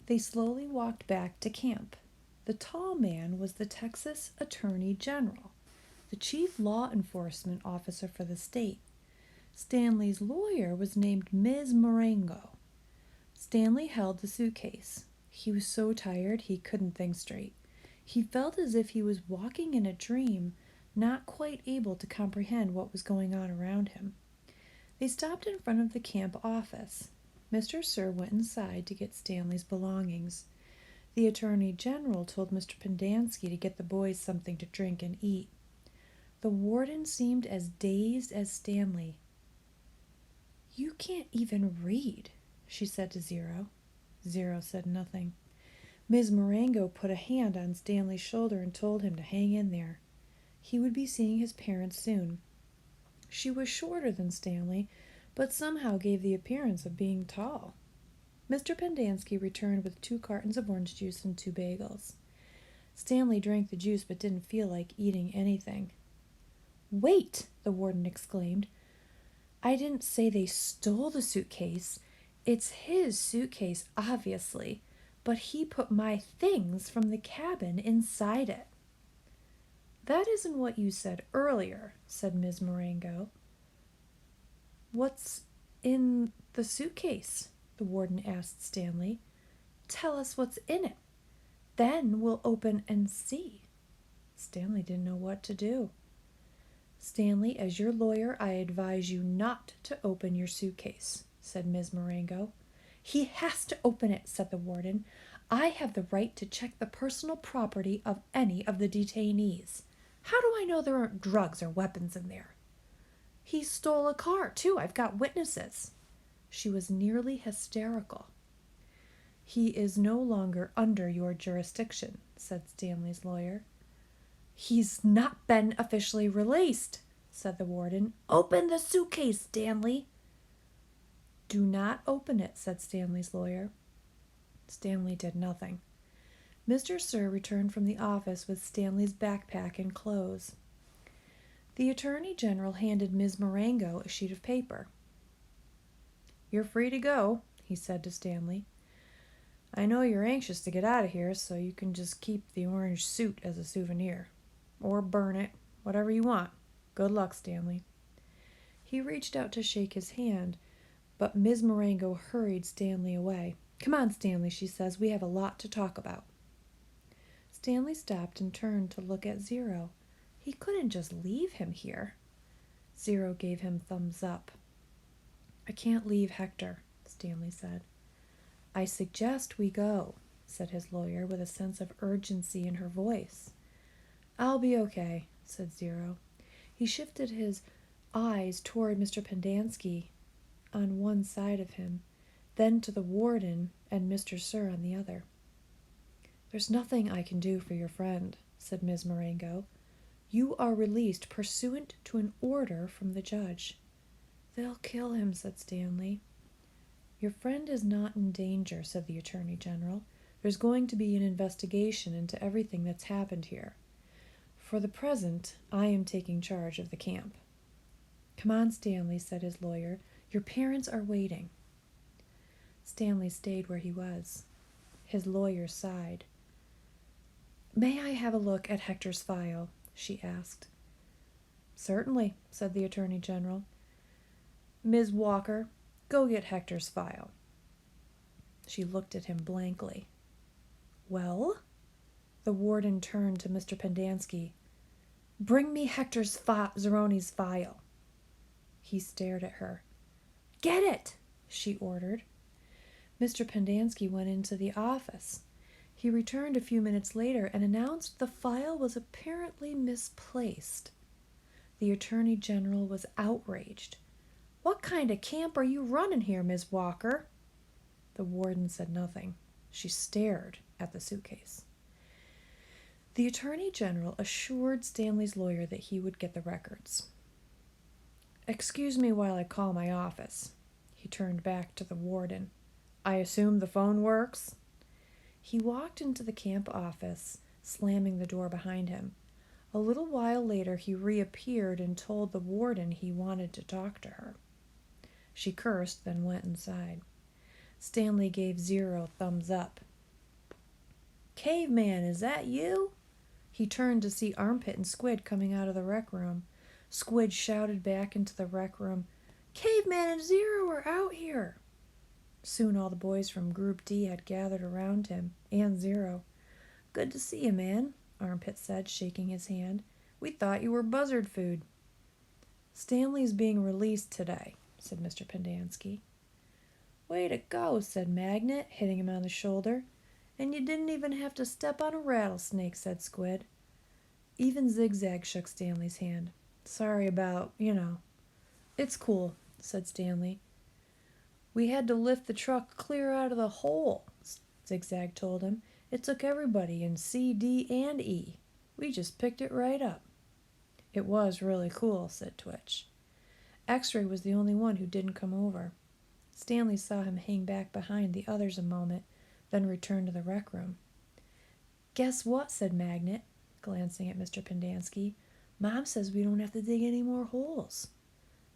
They slowly walked back to camp. The tall man was the Texas Attorney General, the chief law enforcement officer for the state. Stanley's lawyer was named Ms. Marengo. Stanley held the suitcase. He was so tired he couldn't think straight. He felt as if he was walking in a dream, not quite able to comprehend what was going on around him. They stopped in front of the camp office. Mr. Sir went inside to get Stanley's belongings. The Attorney General told Mr. Pendanski to get the boys something to drink and eat. The warden seemed as dazed as Stanley. "You can't even read," she said to Zero. Zero said nothing. Ms. Marengo put a hand on Stanley's shoulder and told him to hang in there. He would be seeing his parents soon. She was shorter than Stanley, but somehow gave the appearance of being tall. Mr. Pendanski returned with 2 cartons of orange juice and 2 bagels. Stanley drank the juice but didn't feel like eating anything. "Wait!" the warden exclaimed. "I didn't say they stole the suitcase. It's his suitcase, obviously, but he put my things from the cabin inside it." "That isn't what you said earlier," said Ms. Marengo. "What's in the suitcase?" the warden asked Stanley. "Tell us what's in it. Then we'll open and see." Stanley didn't know what to do. "Stanley, as your lawyer, I advise you not to open your suitcase," said Ms. Marengo. "He has to open it," said the warden. "I have the right to check the personal property of any of the detainees. How do I know there aren't drugs or weapons in there?" "He stole a car, too. I've got witnesses." She was nearly hysterical. "He is no longer under your jurisdiction," said Stanley's lawyer. "He's not been officially released," said the warden. "Open the suitcase, Stanley." "Do not open it," said Stanley's lawyer. Stanley did nothing. Mr. Sir returned from the office with Stanley's backpack and clothes. The Attorney General handed Ms. Marengo a sheet of paper. "You're free to go," he said to Stanley. "I know you're anxious to get out of here, so you can just keep the orange suit as a souvenir. Or burn it, whatever you want. Good luck, Stanley." He reached out to shake his hand, but Ms. Marengo hurried Stanley away. "Come on, Stanley," she says. "We have a lot to talk about." Stanley stopped and turned to look at Zero. He couldn't just leave him here. Zero gave him thumbs up. "I can't leave Hector," Stanley said. "I suggest we go," said his lawyer with a sense of urgency in her voice. "I'll be okay," said Zero. He shifted his eyes toward Mr. Pendanski on one side of him, then to the warden and Mr. Sir on the other. "There's nothing I can do for your friend," said Ms. Marengo. "You are released pursuant to an order from the judge." "They'll kill him," said Stanley. "Your friend is not in danger," said the Attorney General. "There's going to be an investigation into everything that's happened here. For the present, I am taking charge of the camp." "Come on, Stanley," said his lawyer. "Your parents are waiting." Stanley stayed where he was. His lawyer sighed. "May I have a look at Hector's file?" she asked. "Certainly," said the Attorney General. "Ms. Walker, go get Hector's file." She looked at him blankly. "Well?" The warden turned to Mr. Pendanski. "Bring me Hector Zeroni's file." He stared at her. "Get it!" she ordered. Mr. Pendanski went into the office. He returned a few minutes later and announced the file was apparently misplaced. The Attorney General was outraged. "What kind of camp are you running here, Ms. Walker?" The warden said nothing. She stared at the suitcase. The Attorney General assured Stanley's lawyer that he would get the records. "Excuse me while I call my office." He turned back to the warden. "I assume the phone works?" He walked into the camp office, slamming the door behind him. A little while later he reappeared and told the warden he wanted to talk to her. She cursed, then went inside. Stanley gave Zero thumbs up. Caveman, is that you? He turned to see Armpit and Squid coming out of the rec room. Squid shouted back into the rec room, Caveman and Zero are out here. Soon all the boys from Group D had gathered around him, and Zero. Good to see you, man, Armpit said, shaking his hand. We thought you were buzzard food. Stanley's being released today, said Mr. Pendanski. Way to go, said Magnet, hitting him on the shoulder. And you didn't even have to step on a rattlesnake, said Squid. Even Zigzag shook Stanley's hand. Sorry about, It's cool, said Stanley. We had to lift the truck clear out of the hole, Zigzag told him. It took everybody in C, D, and E. We just picked it right up. It was really cool, said Twitch. X-Ray was the only one who didn't come over. Stanley saw him hang back behind the others a moment, then return to the rec room. Guess what, said Magnet, glancing at Mr. Pendanski. Mom says we don't have to dig any more holes.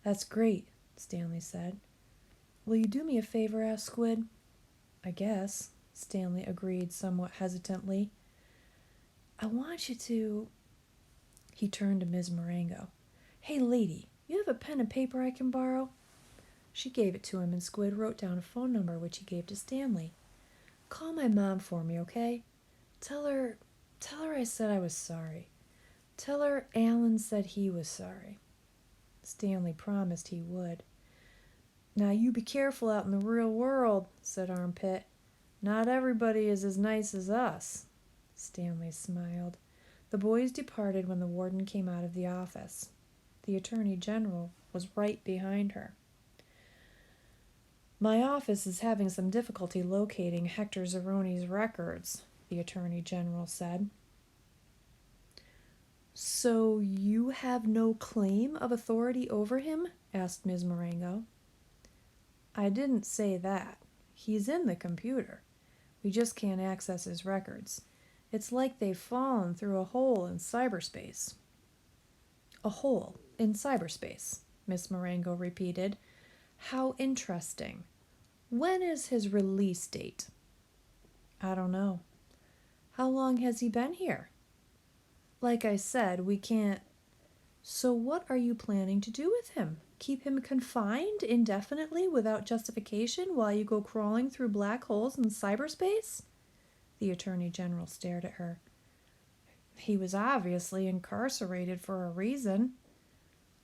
That's great, Stanley said. Will you do me a favor, asked Squid. I guess, Stanley agreed somewhat hesitantly. I want you to... He turned to Ms. Marengo. Hey, lady, you have a pen and paper I can borrow? She gave it to him, and Squid wrote down a phone number which he gave to Stanley. Call my mom for me, okay? Tell her I said I was sorry. Tell her Alan said he was sorry. Stanley promised he would. Now you be careful out in the real world, said Armpit. Not everybody is as nice as us. Stanley smiled. The boys departed when the warden came out of the office. The Attorney General was right behind her. My office is having some difficulty locating Hector Zeroni's records, the Attorney General said. So you have no claim of authority over him? Asked Ms. Marengo. I didn't say that. He's in the computer. We just can't access his records. It's like they've fallen through a hole in cyberspace. A hole in cyberspace, Miss Marengo repeated. How interesting. When is his release date? I don't know. How long has he been here? Like I said, we can't... So what are you planning to do with him? Keep him confined indefinitely without justification while you go crawling through black holes in cyberspace? The Attorney General stared at her. He was obviously incarcerated for a reason.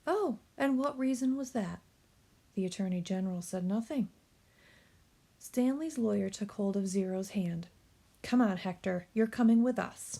Oh, and what reason was that? The Attorney General said nothing. Stanley's lawyer took hold of Zero's hand. Come on, Hector, you're coming with us.